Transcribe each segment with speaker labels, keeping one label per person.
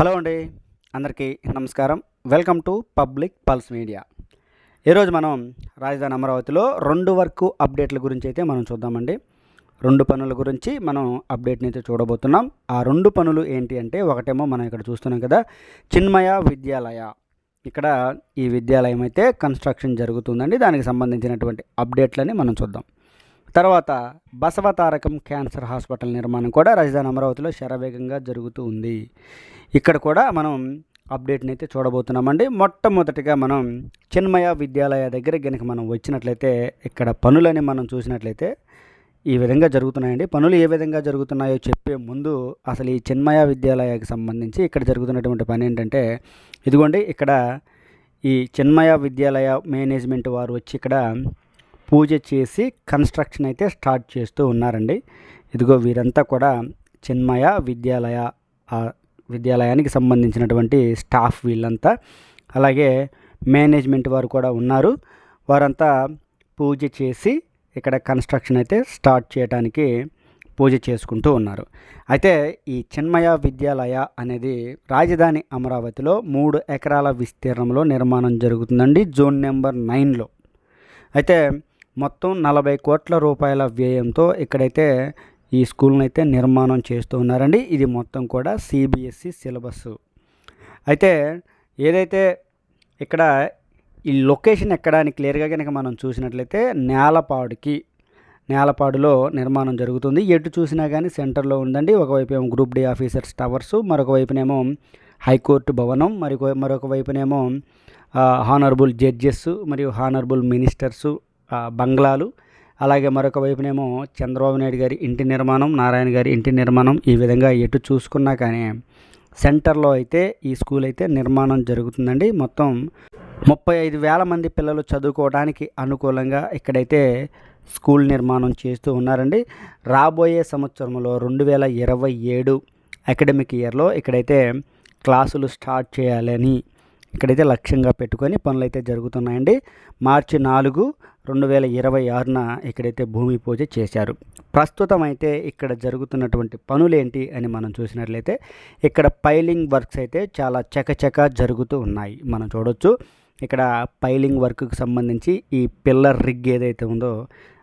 Speaker 1: Hello అండి, అందరికీ నమస్కారం. Welcome to public pulse media. ఈరోజు మనం రాజధాని అమరావతిలో 2 వర్క్ అప్డేట్ల గురించి అయితే మనం చూద్దామండి. 2 పనుల గురించి మనం అప్డేట్ని అయితే చూడబోతున్నాం. ఆ 2 పనులు ఏంటి అంటే, ఒకటేమో మనం ఇక్కడ చూస్తున్నాం కదా, చిన్మయ విద్యాలయ. ఇక్కడ ఈ విద్యాలయం అయితే కన్స్ట్రక్షన్ జరుగుతుందండి. దానికి సంబంధించినటువంటి అప్డేట్లని మనం చూద్దాం. తర్వాత బసవతారకం క్యాన్సర్ హాస్పిటల్ నిర్మాణం కూడా రాజధాని అమరావతిలో శరవేగంగా జరుగుతూ ఉంది. ఇక్కడ కూడా మనం అప్డేట్ని అయితే చూడబోతున్నామండి. మొట్టమొదటిగా మనం చిన్మయ విద్యాలయ దగ్గర కనుక మనం వచ్చినట్లయితే, ఇక్కడ పనులని మనం చూసినట్లయితే ఈ విధంగా జరుగుతున్నాయండి. పనులు ఏ విధంగా జరుగుతున్నాయో చెప్పే ముందు అసలు ఈ చిన్మయ విద్యాలయానికి సంబంధించి ఇక్కడ జరుగుతున్నటువంటి పని ఏంటంటే, ఇదిగోండి ఇక్కడ ఈ చిన్మయ విద్యాలయ మేనేజ్మెంట్ వారు వచ్చి ఇక్కడ పూజ చేసి కన్స్ట్రక్షన్ అయితే స్టార్ట్ చేస్తూ ఉన్నారండి. ఇదిగో వీరంతా కూడా చిన్మయ విద్యాలయానికి సంబంధించినటువంటి స్టాఫ్ వీళ్ళంతా, అలాగే మేనేజ్మెంట్ వారు కూడా ఉన్నారు. వారంతా పూజ చేసి ఇక్కడ కన్స్ట్రక్షన్ అయితే స్టార్ట్ చేయడానికి పూజ చేసుకుంటూ ఉన్నారు. అయితే ఈ చిన్మయ విద్యాలయ అనేది రాజధాని అమరావతిలో 3 ఎకరాల విస్తీర్ణంలో నిర్మాణం జరుగుతుందండి, జోన్ నెంబర్ 9లో. అయితే మొత్తం 40 కోట్ల రూపాయల వ్యయంతో ఇక్కడైతే ఈ స్కూల్ని అయితే నిర్మాణం చేస్తూ ఉన్నారండి. ఇది మొత్తం కూడా సిబిఎస్ఈ సిలబస్. అయితే ఏదైతే ఇక్కడ ఈ లొకేషన్ ఎక్కడానికి క్లియర్గా కనుక మనం చూసినట్లయితే నేలపాడులో నిర్మాణం జరుగుతుంది. ఎటు చూసినా కానీ సెంటర్లో ఉందండి. ఒకవైపు ఏమో గ్రూప్ డి ఆఫీసర్స్ టవర్సు, మరొక వైపునేమో హైకోర్టు భవనం, మరొక వైపునేమో హానరబుల్ జడ్జెస్ మరియు హానరబుల్ మినిస్టర్సు బంగ్లాలు, అలాగే మరొక వైపునేమో చంద్రబాబు నాయుడు గారి ఇంటి నిర్మాణం, నారాయణ గారి ఇంటి నిర్మాణం. ఈ విధంగా ఎటు చూసుకున్నా కానీ సెంటర్లో అయితే ఈ స్కూల్ అయితే నిర్మాణం జరుగుతుందండి. మొత్తం 35,000 మంది పిల్లలు చదువుకోవడానికి అనుకూలంగా ఇక్కడైతే స్కూల్ నిర్మాణం చేస్తూ ఉన్నారండి. రాబోయే సంవత్సరంలో 2027 అకాడమిక్ ఇయర్లో ఇక్కడైతే క్లాసులు స్టార్ట్ చేయాలని ఇక్కడైతే లక్ష్యంగా పెట్టుకొని పనులు అయితే జరుగుతున్నాయండి. మార్చి 4, 2026న ఇక్కడైతే భూమి పూజ చేశారు. ప్రస్తుతం అయితే ఇక్కడ జరుగుతున్నటువంటి పనులు ఏంటి అని మనం చూసినట్లయితే, ఇక్కడ పైలింగ్ వర్క్స్ అయితే చాలా చకచకా జరుగుతూ ఉన్నాయి. మనం చూడొచ్చు ఇక్కడ పైలింగ్ వర్క్కి సంబంధించి ఈ పిల్లర్ రిగ్ ఏదైతే ఉందో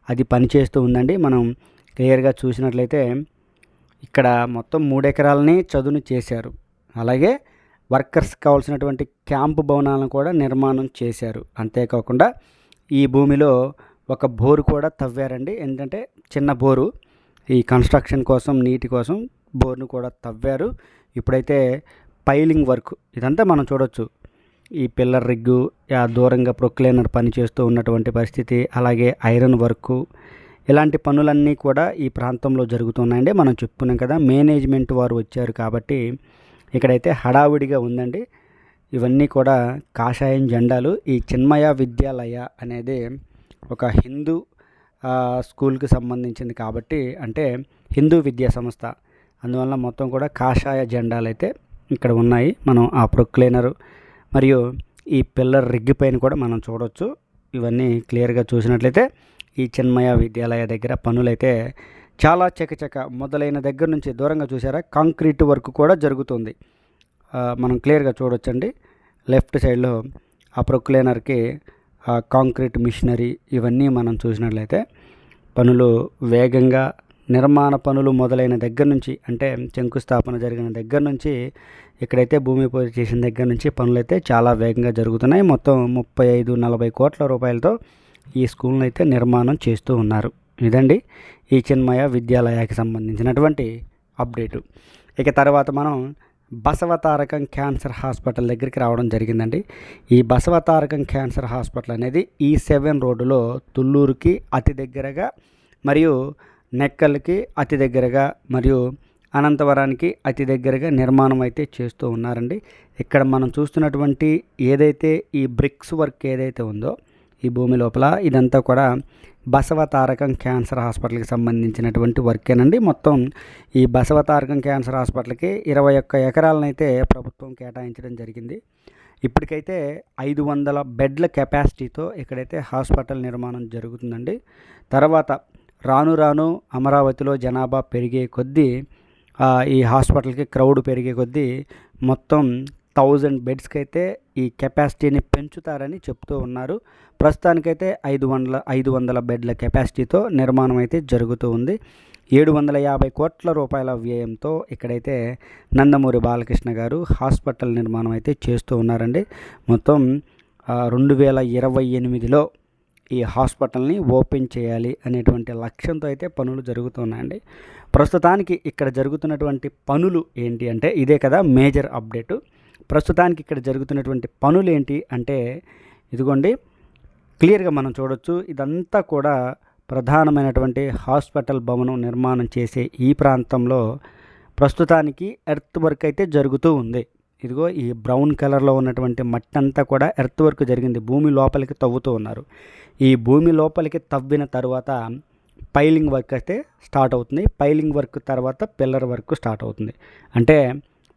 Speaker 1: అది పనిచేస్తూ ఉందండి. మనం క్లియర్గా చూసినట్లయితే ఇక్కడ మొత్తం 3 ఎకరాలని చదును చేశారు. అలాగే వర్కర్స్ కావాల్సినటువంటి క్యాంపు భవనాలను కూడా నిర్మాణం చేశారు. అంతేకాకుండా ఈ భూమిలో ఒక బోరు కూడా తవ్వారండి. ఏంటంటే చిన్న బోరు, ఈ కన్స్ట్రక్షన్ కోసం నీటి కోసం బోర్ను కూడా తవ్వారు. ఇప్పుడైతే పైలింగ్ వర్క్ ఇదంతా మనం చూడొచ్చు. ఈ పిల్లర్ రిగ్గు, దూరంగా ప్రొక్లైనర్ పని చేస్తూ ఉన్నటువంటి పరిస్థితి, అలాగే ఐరన్ వర్కు, ఇలాంటి పనులన్నీ కూడా ఈ ప్రాంతంలో జరుగుతున్నాయండి. మనం చెప్పుకున్నాం కదా, మేనేజ్మెంట్ వారు వచ్చారు కాబట్టి ఇక్కడైతే హడావుడిగా ఉందండి. ఇవన్నీ కూడా కాషాయం జెండాలు. ఈ చిన్మయ విద్యాలయ అనేది ఒక హిందూ స్కూల్కి సంబంధించింది కాబట్టి, అంటే హిందూ విద్యా సంస్థ, అందువల్ల మొత్తం కూడా కాషాయ జెండాలు అయితే ఇక్కడ ఉన్నాయి. మనం ఆ ప్రొక్లైనరు మరియు ఈ పిల్లర్ రిగ్ పైన కూడా మనం చూడవచ్చు. ఇవన్నీ క్లియర్గా చూసినట్లయితే ఈ చిన్మయ విద్యాలయ దగ్గర పనులైతే చాలా చకచక మొదలైన దగ్గర నుంచి దూరంగా చూసారా, కాంక్రీట్ వర్క్ కూడా జరుగుతుంది. మనం క్లియర్గా చూడొచ్చండి. లెఫ్ట్ సైడ్లో ఆ ప్రొక్లైనర్కి కాంక్రీట్ మిషనరీ ఇవన్నీ మనం చూసినట్లయితే పనులు వేగంగా, నిర్మాణ పనులు మొదలైన దగ్గర నుంచి, అంటే శంకుస్థాపన జరిగిన దగ్గర నుంచి, ఇక్కడైతే భూమి పూజ చేసిన దగ్గర నుంచి పనులు అయితే చాలా వేగంగా జరుగుతున్నాయి. మొత్తం 35-40 కోట్ల రూపాయలతో ఈ స్కూల్ని అయితే నిర్మాణం చేస్తూ ఉన్నారు. ఇదండి ఈ చిన్మయ విద్యాలయానికి సంబంధించినటువంటి అప్డేటు. ఇక తర్వాత మనం బసవతారకం క్యాన్సర్ హాస్పిటల్ దగ్గరికి రావడం జరిగిందండి. ఈ బసవతారకం క్యాన్సర్ హాస్పిటల్ అనేది E7 రోడ్డులో తుళ్ళూరుకి అతి దగ్గరగా, మరియు నెక్కల్కి అతి దగ్గరగా, మరియు అనంతవరానికి అతి దగ్గరగా నిర్మాణం అయితే చేస్తూ ఉన్నారండి. ఇక్కడ మనం చూస్తున్నటువంటి ఏదైతే ఈ బ్రిక్స్ వర్క్ ఏదైతే ఉందో ఈ భూమి లోపల, ఇదంతా కూడా బసవతారకం క్యాన్సర్ హాస్పిటల్కి సంబంధించినటువంటి వర్కేనండి. మొత్తం ఈ బసవతారకం క్యాన్సర్ హాస్పిటల్కి 21 ఎకరాలనైతే ప్రభుత్వం కేటాయించడం జరిగింది. ఇప్పటికైతే 500 బెడ్ల కెపాసిటీతో ఇక్కడైతే హాస్పిటల్ నిర్మాణం జరుగుతుందండి. తర్వాత రాను రాను అమరావతిలో జనాభా పెరిగే కొద్దీ ఈ హాస్పిటల్కి క్రౌడ్ పెరిగే కొద్దీ మొత్తం 1000 బెడ్స్కి అయితే ఈ కెపాసిటీని పెంచుతారని చెప్తూ ఉన్నారు. ప్రస్తుతానికైతే 500 బెడ్ల కెపాసిటీతో నిర్మాణం అయితే జరుగుతూ ఉంది. 750 కోట్ల రూపాయల వ్యయంతో ఇక్కడైతే నందమూరి బాలకృష్ణ గారు హాస్పిటల్ నిర్మాణం అయితే చేస్తూ ఉన్నారండి. మొత్తం 2028లో ఈ హాస్పిటల్ని ఓపెన్ చేయాలి అనేటువంటి లక్ష్యంతో అయితే పనులు జరుగుతున్నాయండి. ప్రస్తుతానికి ఇక్కడ జరుగుతున్నటువంటి పనులు ఏంటి అంటే ఇదే కదా మేజర్ అప్డేటు. ప్రస్తుతానికి ఇక్కడ జరుగుతున్నటువంటి పనులు ఏంటి అంటే ఇదిగోండి, క్లియర్గా మనం చూడొచ్చు. ఇదంతా కూడా ప్రధానమైనటువంటి హాస్పిటల్ భవనం నిర్మాణం చేసే ఈ ప్రాంతంలో ప్రస్తుతానికి ఎర్త్ వర్క్ అయితే జరుగుతూ ఉంది. ఇదిగో ఈ బ్రౌన్ కలర్లో ఉన్నటువంటి మట్టి అంతా కూడా ఎర్త్ వర్క్ జరిగింది. భూమి లోపలికి తవ్వుతూ ఉన్నారు. ఈ భూమి లోపలికి తవ్విన తర్వాత పైలింగ్ వర్క్ అయితే స్టార్ట్ అవుతుంది. పైలింగ్ వర్క్ తర్వాత పిల్లర్ వర్క్ స్టార్ట్ అవుతుంది. అంటే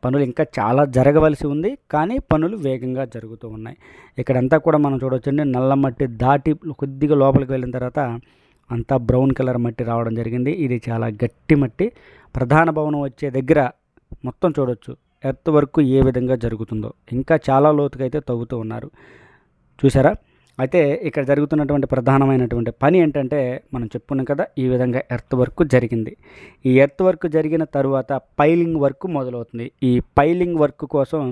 Speaker 1: పనులు ఇంకా చాలా జరగవలసి ఉంది, కానీ పనులు వేగంగా జరుగుతూ ఉన్నాయి. ఇక్కడంతా కూడా మనం చూడవచ్చండి, నల్ల మట్టి దాటి కొద్దిగా లోపలికి వెళ్ళిన తర్వాత అంతా బ్రౌన్ కలర్ మట్టి రావడం జరిగింది. ఇది చాలా గట్టి మట్టి. ప్రధాన భవనం వచ్చే దగ్గర మొత్తం చూడొచ్చు ఎర్త్ వర్క్ ఏ విధంగా జరుగుతుందో. ఇంకా చాలా లోతుగా అయితే తవ్వుతూ ఉన్నారు, చూసారా. అయితే ఇక్కడ జరుగుతున్నటువంటి ప్రధానమైనటువంటి పని ఏంటంటే మనం చెప్పుకున్నాం కదా, ఈ విధంగా ఎర్త్ వర్క్ జరిగింది. ఈ ఎర్త్ వర్క్ జరిగిన తరువాత పైలింగ్ వర్క్ మొదలవుతుంది. ఈ పైలింగ్ వర్క్ కోసం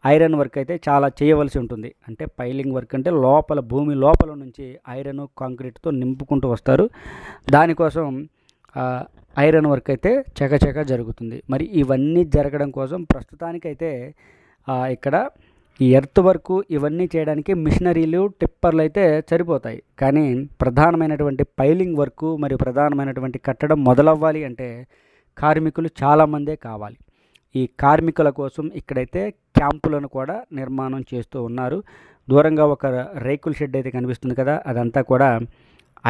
Speaker 1: ఐరన్ వర్క్ అయితే చాలా చేయవలసి ఉంటుంది. అంటే పైలింగ్ వర్క్ అంటే లోపల భూమి లోపల నుంచి ఐరన్ కాంక్రీట్తో నింపుకుంటూ వస్తారు. దానికోసం ఐరన్ వర్క్ అయితే చకచక జరుగుతుంది. మరి ఇవన్నీ జరగడం కోసం ప్రస్తుతానికైతే ఇక్కడ ఈ ఎర్త్ వర్క్ ఇవన్నీ చేయడానికి మిషనరీలు టిప్పర్లు అయితే సరిపోతాయి. కానీ ప్రధానమైనటువంటి పైలింగ్ వర్క్ మరియు ప్రధానమైనటువంటి కట్టడం మొదలవ్వాలి అంటే కార్మికులు చాలామందే కావాలి. ఈ కార్మికుల కోసం ఇక్కడైతే క్యాంపులను కూడా నిర్మాణం చేస్తూ ఉన్నారు. దూరంగా ఒక రేకుల షెడ్ అయితే కనిపిస్తుంది కదా, అదంతా కూడా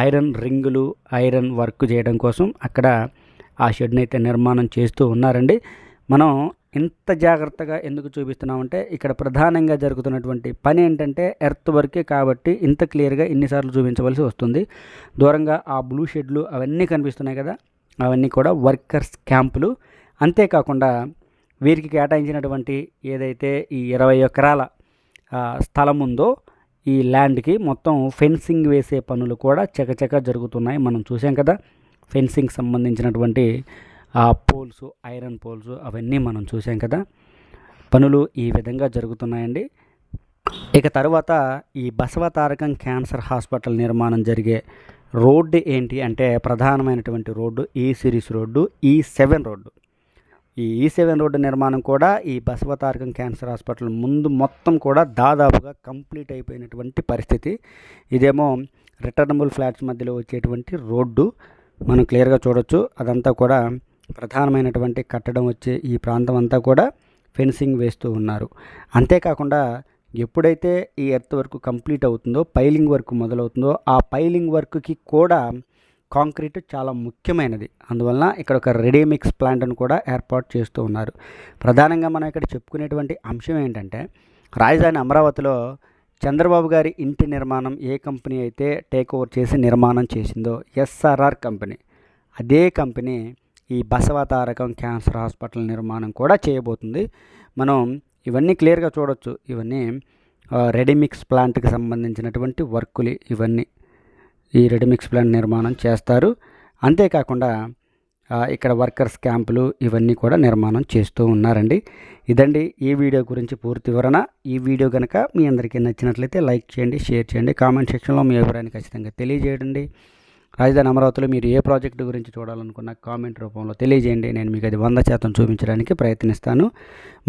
Speaker 1: ఐరన్ రింగులు, ఐరన్ వర్క్ చేయడం కోసం అక్కడ ఆ షెడ్ని అయితే నిర్మాణం చేస్తూ ఉన్నారండి. మనం ఇంత జాగ్రత్తగా ఎందుకు చూపిస్తున్నామంటే ఇక్కడ ప్రధానంగా జరుగుతున్నటువంటి పని ఏంటంటే ఎర్త్ వర్కే కాబట్టి ఇంత క్లియర్గా ఇన్నిసార్లు చూపించవలసి వస్తుంది. దూరంగా ఆ బ్లూ షెడ్లు అవన్నీ కనిపిస్తున్నాయి కదా, అవన్నీ కూడా వర్కర్స్ క్యాంపులు. అంతేకాకుండా వీరికి కేటాయించినటువంటి ఏదైతే ఈ 20 ఎకరాల స్థలం ఉందో ఈ ల్యాండ్కి మొత్తం ఫెన్సింగ్ వేసే పనులు కూడా చకచక జరుగుతున్నాయి. మనం చూసాం కదా, ఫెన్సింగ్ సంబంధించినటువంటి పోల్స్, ఐరన్ పోల్స్ అవన్నీ మనం చూసాం కదా. పనులు ఈ విధంగా జరుగుతున్నాయండి. ఇక తర్వాత ఈ బసవతారకం క్యాన్సర్ హాస్పిటల్ నిర్మాణం జరిగే రోడ్డు ఏంటి అంటే ప్రధానమైనటువంటి రోడ్డు ఈ సిరీస్ రోడ్డు, E7 రోడ్డు. ఈ E7 రోడ్డు నిర్మాణం కూడా ఈ బసవతారకం క్యాన్సర్ హాస్పిటల్ ముందు మొత్తం కూడా దాదాపుగా కంప్లీట్ అయిపోయినటువంటి పరిస్థితి. ఇదేమో రిటర్నబుల్ ఫ్లాట్స్ మధ్యలో వచ్చేటువంటి రోడ్డు మనం క్లియర్గా చూడొచ్చు. అదంతా కూడా ప్రధానమైనటువంటి కట్టడం వచ్చే ఈ ప్రాంతం అంతా కూడా ఫెన్సింగ్ వేస్తూ ఉన్నారు. అంతేకాకుండా ఎప్పుడైతే ఈ ఎర్త్ వర్క్ కంప్లీట్ అవుతుందో, పైలింగ్ వర్క్ మొదలవుతుందో, ఆ పైలింగ్ వర్క్కి కూడా కాంక్రీట్ చాలా ముఖ్యమైనది. అందువలన ఇక్కడ ఒక రెడీ మిక్స్ ప్లాంట్ను కూడా ఏర్పాటు చేస్తూ ఉన్నారు. ప్రధానంగా మనం ఇక్కడ చెప్పుకునేటువంటి అంశం ఏంటంటే రాజధాని అమరావతిలో చంద్రబాబు గారి ఇంటి నిర్మాణం ఏ కంపెనీ అయితే టేక్ ఓవర్ చేసి నిర్మాణం చేసిందో SRR కంపెనీ, అదే కంపెనీ ఈ బసవతారకం క్యాన్సర్ హాస్పిటల్ నిర్మాణం కూడా చేయబోతుంది. మనం ఇవన్నీ క్లియర్గా చూడొచ్చు. ఇవన్నీ రెడీమిక్స్ ప్లాంట్కి సంబంధించినటువంటి వర్కులు. ఇవన్నీ ఈ రెడీమిక్స్ ప్లాంట్ నిర్మాణం చేస్తారు. అంతేకాకుండా ఇక్కడ వర్కర్స్ క్యాంపులు ఇవన్నీ కూడా నిర్మాణం చేస్తూ ఉన్నారండి. ఇదండి ఈ వీడియో గురించి పూర్తి వివరణ. ఈ వీడియో కనుక మీ అందరికీ నచ్చినట్లయితే లైక్ చేయండి, షేర్ చేయండి, కామెంట్ సెక్షన్లో మీ అభిప్రాయాన్ని ఖచ్చితంగా తెలియజేయండి. రాజధాని అమరావతిలో మీరు ఏ ప్రాజెక్టు గురించి చూడాలనుకున్న కామెంట్ రూపంలో తెలియజేయండి. నేను మీకు అది 100% చూపించడానికి ప్రయత్నిస్తాను.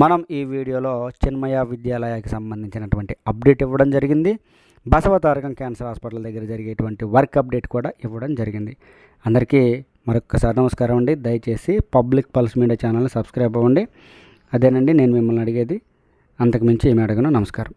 Speaker 1: మనం ఈ వీడియోలో చిన్మయ విద్యాలయానికి సంబంధించినటువంటి అప్డేట్ ఇవ్వడం జరిగింది. బసవతారకం క్యాన్సర్ హాస్పిటల్ దగ్గర జరిగేటువంటి వర్క్ అప్డేట్ కూడా ఇవ్వడం జరిగింది. అందరికీ మరొకసారి నమస్కారం అండి. దయచేసి పబ్లిక్ పల్స్ మీడియా ఛానల్ని సబ్స్క్రైబ్ అవ్వండి. అదేనండి నేను మిమ్మల్ని అడిగేది, అంతకుమించి ఏమి అడగను. నమస్కారం.